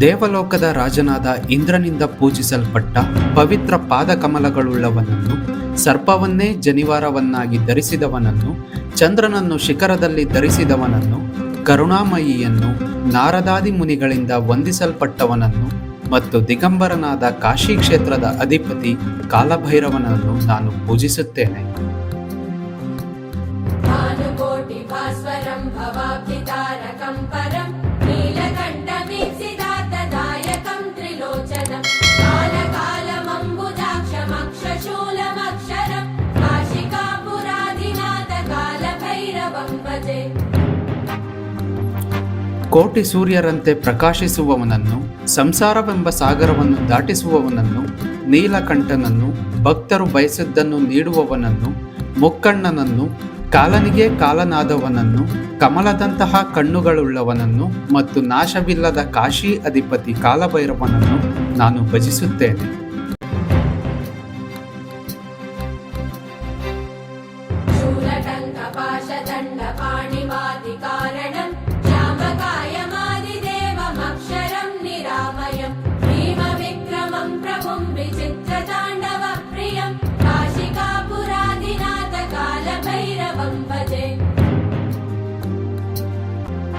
ದೇವಲೋಕದ ರಾಜನಾದ ಇಂದ್ರನಿಂದ ಪೂಜಿಸಲ್ಪಟ್ಟ ಪವಿತ್ರ ಪಾದಕಮಲಗಳುಳ್ಳವನನ್ನು, ಸರ್ಪವನ್ನೇ ಜನಿವಾರವನ್ನಾಗಿ ಧರಿಸಿದವನನ್ನು, ಚಂದ್ರನನ್ನು ಶಿಖರದಲ್ಲಿ ಧರಿಸಿದವನನ್ನು, ಕರುಣಾಮಯಿಯನ್ನು, ನಾರದಾದಿ ಮುನಿಗಳಿಂದ ವಂದಿಸಲ್ಪಟ್ಟವನನ್ನು ಮತ್ತು ದಿಗಂಬರನಾದ ಕಾಶಿ ಕ್ಷೇತ್ರದ ಅಧಿಪತಿ ಕಾಲಭೈರವನನ್ನು ನಾನು ಪೂಜಿಸುತ್ತೇನೆ. ಕೋಟಿ ಸೂರ್ಯರಂತೆ ಪ್ರಕಾಶಿಸುವವನನ್ನು, ಸಂಸಾರವೆಂಬ ಸಾಗರವನ್ನು ದಾಟಿಸುವವನನ್ನು, ನೀಲಕಂಠನನ್ನು, ಭಕ್ತರು ಬಯಸಿದ್ದನ್ನು ನೀಡುವವನನ್ನು, ಮುಕ್ಕಣ್ಣನನ್ನು, ಕಾಲನಿಗೆ ಕಾಲನಾದವನನ್ನು, ಕಮಲದಂತಹ ಕಣ್ಣುಗಳುಳ್ಳವನನ್ನು ಮತ್ತು ನಾಶವಿಲ್ಲದ ಕಾಶಿ ಅಧಿಪತಿ ಕಾಲಭೈರವನನ್ನು ನಾನು ಭಜಿಸುತ್ತೇನೆ.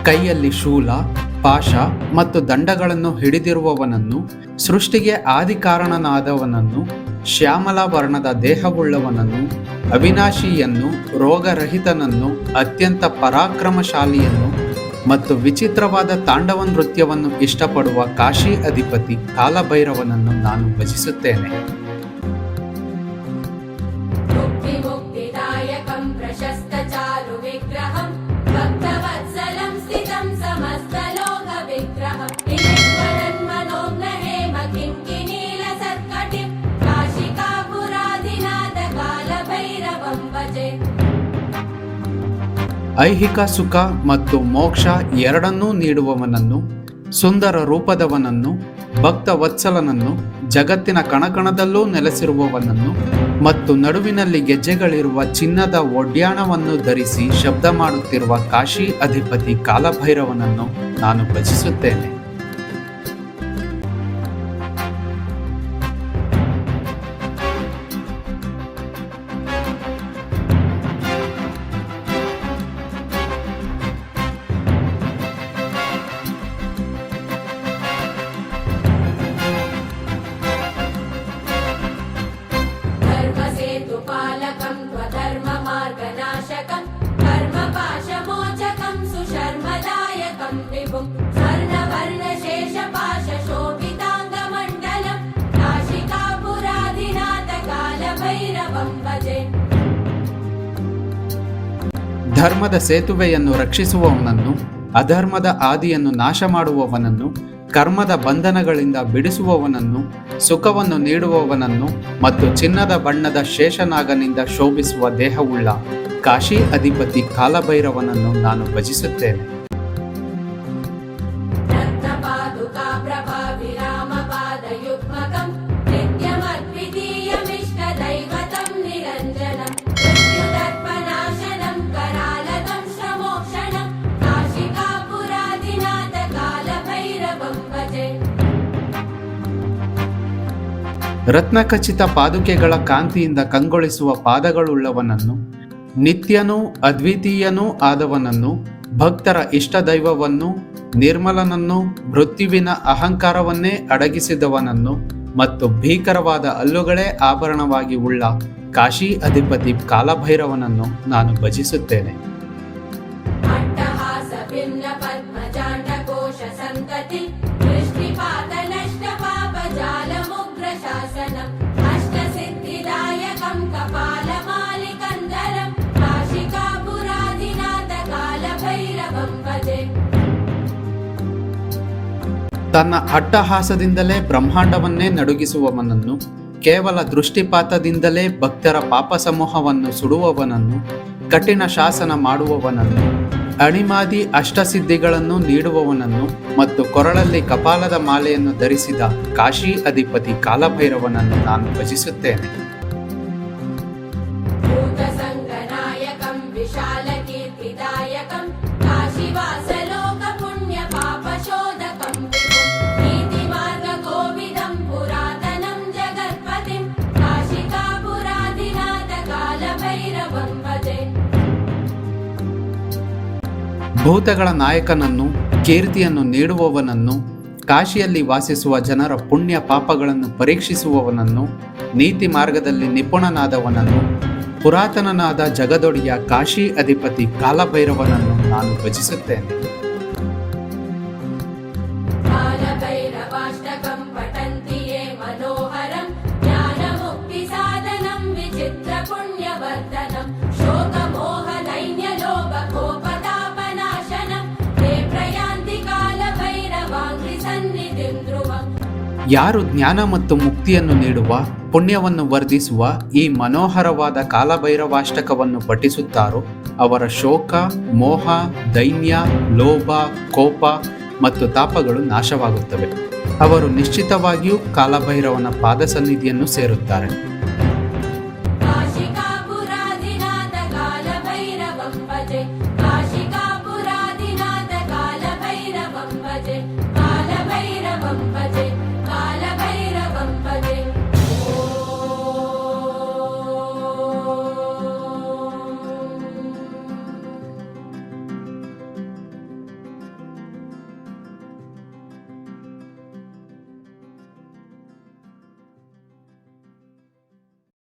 ಕೈಯಲ್ಲಿ ಶೂಲ, ಪಾಶ ಮತ್ತು ದಂಡಗಳನ್ನು ಹಿಡಿದಿರುವವನನ್ನು, ಸೃಷ್ಟಿಗೆ ಆದಿಕಾರಣನಾದವನನ್ನು, ಶ್ಯಾಮಲ ವರ್ಣದ ದೇಹವುಳ್ಳವನನ್ನು, ಅವಿನಾಶಿಯನ್ನು, ರೋಗರಹಿತನನ್ನು, ಅತ್ಯಂತ ಪರಾಕ್ರಮಶಾಲಿಯನ್ನು ಮತ್ತು ವಿಚಿತ್ರವಾದ ತಾಂಡವ ನೃತ್ಯವನ್ನು ಇಷ್ಟಪಡುವ ಕಾಶಿ ಅಧಿಪತಿ ಕಾಲಭೈರವನನ್ನು ನಾನು ಭಜಿಸುತ್ತೇನೆ. ಐಹಿಕ ಸುಖ ಮತ್ತು ಮೋಕ್ಷ ಎರಡನ್ನೂ ನೀಡುವವನನ್ನು, ಸುಂದರ ರೂಪದವನನ್ನು, ಭಕ್ತ ವತ್ಸಲನನ್ನು, ಜಗತ್ತಿನ ಕಣಕಣದಲ್ಲೂ ನೆಲೆಸಿರುವವನನ್ನು ಮತ್ತು ನಡುವಿನಲ್ಲಿ ಗೆಜ್ಜೆಗಳಿರುವ ಚಿನ್ನದ ಒಡ್ಯಾಣವನ್ನು ಧರಿಸಿ ಶಬ್ದ ಮಾಡುತ್ತಿರುವ ಕಾಶಿ ಅಧಿಪತಿ ಕಾಲಭೈರವನನ್ನು ನಾನು ಭಜಿಸುತ್ತೇನೆ. ಧರ್ಮದ ಸೇತುವೆಯನ್ನು ರಕ್ಷಿಸುವವನನ್ನು, ಅಧರ್ಮದ ಆದಿಯನ್ನು ನಾಶ ಮಾಡುವವನನ್ನು, ಕರ್ಮದ ಬಂಧನಗಳಿಂದ ಬಿಡಿಸುವವನನ್ನು, ಸುಖವನ್ನು ನೀಡುವವನನ್ನು ಮತ್ತು ಚಿನ್ನದ ಬಣ್ಣದ ಶೇಷನಾಗನಿಂದ ಶೋಭಿಸುವ ದೇಹವುಳ್ಳ ಕಾಶಿ ಅಧಿಪತಿ ಕಾಲಭೈರವನನ್ನು ನಾನು ಭಜಿಸುತ್ತೇನೆ. ರತ್ನಖಚಿತ ಪಾದುಕೆಗಳ ಕಾಂತಿಯಿಂದ ಕಂಗೊಳಿಸುವ ಪಾದಗಳುಳ್ಳವನನ್ನು, ನಿತ್ಯನೂ ಅದ್ವಿತೀಯನೂ ಆದವನನ್ನು, ಭಕ್ತರ ಇಷ್ಟದೈವವನ್ನು, ನಿರ್ಮಲನನ್ನು, ಮೃತ್ಯುವಿನ ಅಹಂಕಾರವನ್ನೇ ಅಡಗಿಸಿದವನನ್ನು ಮತ್ತು ಭೀಕರವಾದ ಹಲ್ಲುಗಳೇ ಆಭರಣವಾಗಿ ಉಳ್ಳ ಕಾಶಿ ಅಧಿಪತಿ ಕಾಲಭೈರವನನ್ನು ನಾನು ಭಜಿಸುತ್ತೇನೆ. ತನ್ನ ಅಟ್ಟಹಾಸದಿಂದಲೇ ಬ್ರಹ್ಮಾಂಡವನ್ನೇ ನಡುಗಿಸುವವನನ್ನು, ಕೇವಲ ದೃಷ್ಟಿಪಾತದಿಂದಲೇ ಭಕ್ತರ ಪಾಪ ಸಮೂಹವನ್ನು ಸುಡುವವನನ್ನು, ಕಠಿಣ ಶಾಸನ ಮಾಡುವವನನ್ನು, ಅಣಿಮಾದಿ ಅಷ್ಟಸಿದ್ಧಿಗಳನ್ನು ನೀಡುವವನನ್ನು ಮತ್ತು ಕೊರಳಲ್ಲಿ ಕಪಾಲದ ಮಾಲೆಯನ್ನು ಧರಿಸಿದ ಕಾಶಿ ಅಧಿಪತಿ ಕಾಲಭೈರವನನ್ನು ನಾನು ಭಜಿಸುತ್ತೇನೆ. ಭೂತಗಳ ನಾಯಕನನ್ನು, ಕೀರ್ತಿಯನ್ನು ನೀಡುವವನನ್ನು, ಕಾಶಿಯಲ್ಲಿ ವಾಸಿಸುವ ಜನರ ಪುಣ್ಯ ಪಾಪಗಳನ್ನು ಪರೀಕ್ಷಿಸುವವನನ್ನು, ನೀತಿ ಮಾರ್ಗದಲ್ಲಿ ನಿಪುಣನಾದವನನ್ನು, ಪುರಾತನನಾದ ಜಗದೊಡೆಯ ಕಾಶಿ ಅಧಿಪತಿ ಕಾಲಭೈರವನನ್ನು ನಾನು ಭಜಿಸುತ್ತೇನೆ. कालभैरवाष्टकं पठन्ति ये मनोहरं ज्ञानमुक्तिसाधनं विचित्रपुण्यवर्धनं शोकमोहनैन्यलोभकोपतापनाशनं ते प्रयान्ति कालभैरवाङ्घ्रिसन्निधिं ध्रुवम्. ಯಾರು ಜ್ಞಾನ ಮತ್ತು ಮುಕ್ತಿಯನ್ನು ನೀಡುವ, ಪುಣ್ಯವನ್ನು ವರ್ಧಿಸುವ ಈ ಮನೋಹರವಾದ ಕಾಲಭೈರವಾಷ್ಟಕವನ್ನು ಪಠಿಸುತ್ತಾರೋ ಅವರ ಶೋಕ, ಮೋಹ, ದೈನ್ಯ, ಲೋಭ, ಕೋಪ ಮತ್ತು ತಾಪಗಳು ನಾಶವಾಗುತ್ತವೆ. ಅವರು ನಿಶ್ಚಿತವಾಗಿಯೂ ಕಾಲಭೈರವನ ಪಾದ ಸನ್ನಿಧಿಯನ್ನು ಸೇರುತ್ತಾರೆ.